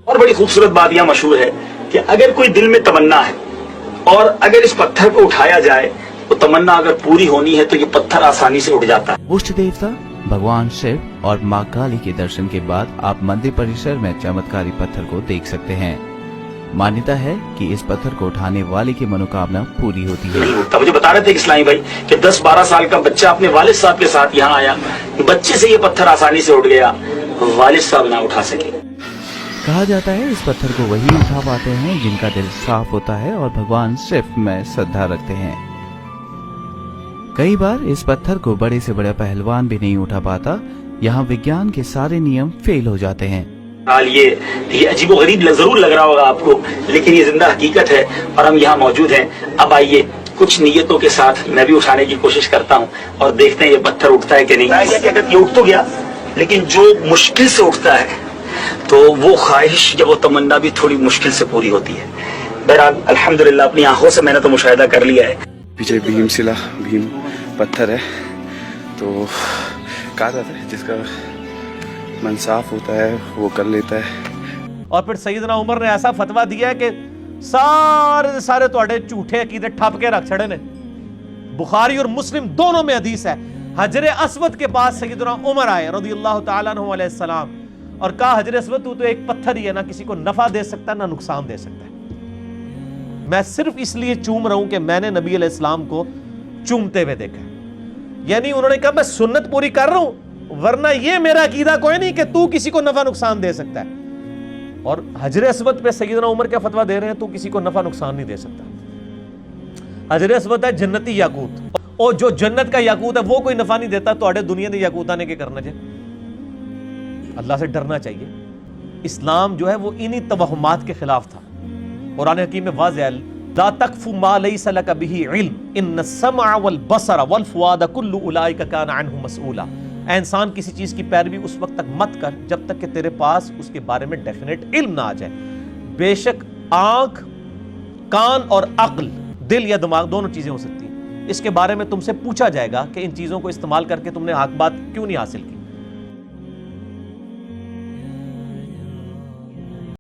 اور بڑی خوبصورت بات یہ مشہور ہے کہ اگر کوئی دل میں تمنا ہے اور اگر اس پتھر کو اٹھایا جائے تو تمنا اگر پوری ہونی ہے تو یہ پتھر آسانی سے اٹھ جاتا ہے۔ उष्ट देवता भगवान शिव और माँ काली के दर्शन के बाद आप मंदिर परिसर में चमत्कारी पत्थर को देख सकते हैं। मान्यता है कि इस पत्थर को उठाने वाले की मनोकामना पूरी होती है। तो मुझे बता रहे थे इस्लामी भाई कि 10-12 साल का बच्चा अपने वालिद साहब के साथ यहाँ आया, बच्चे से ये पत्थर आसानी से उठ गया, वालिद साहब ना उठा सके। कहा जाता है इस पत्थर को वही उठा पाते हैं जिनका दिल साफ होता है और भगवान शिव में श्रद्धा रखते हैं। कई बार इस पत्थर को बड़े से बड़ा पहलवान भी नहीं उठा पाता। यहाँ विज्ञान के सारे नियम फेल हो जाते हैं। ये अजीबोगरीब जरूर लग रहा होगा आपको, लेकिन ये जिंदा हकीकत है और हम यहाँ मौजूद हैं। अब आइए कुछ नियतों के साथ मैं भी उठाने की कोशिश करता हूँ और देखते हैं ये पत्थर उठता है कि नहीं। अगर ये उठ तो गया, लेकिन जो मुश्किल से उठता है तो वो ख्वाहिश या वो तमन्ना भी थोड़ी मुश्किल से पूरी होती है। बहरहाल अल्हम्दुलिल्लाह अपनी आंखों से मैंने तो मुशाहिदा कर लिया है। पीछे भीम पत्थर है, तो कहा जाता है जिसका मन साफ होता है वो कर लेता है। और फिर सैयदना उमर ने ऐसा फतवा दिया है कि सारे सारे तुहाडे झूठे अकीदे ठप के रख छड़े ने। बुखारी और मुस्लिम दोनों में हदीस है, हजर अस्वद के पास सैयदना उमर आए रज़ियल्लाहु ताला अन्हु अलैहि सलाम और कहा हजर अस्वद तू तो एक पत्थर ही है, ना किसी को नफा दे सकता ना नुकसान दे सकता है। मैं सिर्फ इसलिए चूम रहा हूं कि मैंने नबी अलैहि सलाम को चूमते हुए देखा है। यानी उन्होंने कहा मैं सुन्नत पूरी कर रहा हूं, वरना ये मेरा अकीदा कोई नहीं कि तू किसी को नफा नुकसान दे सकता है। और हजर अस्वद पे सैयदना उमर क्या फतवा दे रहे हैं, तू किसी को नफा नुकसान नहीं दे सकता। हजर अस्वद है जन्नती याकूत, और जो जन्नत का याकूत है वो कोई नफा नहीं देता, तो अड़े दुनिया ने याकूत आने के करना चाहिए। अल्लाह से डरना चाहिए। इस्लाम जो है वो इन्हीं तवहमात के खिलाफ था। कुरान हकीम में वाज़ेह है, ला तक़फ़ु मा लैसा लक बिही इल्म इन्न अस्समअ वल बसर वल फुआद कुल्लु उलाइका कान अन्हु मसऊला। ऐ इंसान किसी चीज की पैरवी उस वक्त तक मत कर जब तक कि तेरे पास उसके बारे में डेफिनेट इल्म ना आ जाए। बेशक आंख, कान और अक्ल, दिल या दिमाग दोनों चीजें हो सकती हैं, इसके बारे में तुमसे पूछा जाएगा कि इन चीजों को इस्तेमाल करके तुमने हक बात क्यों नहीं हासिल की।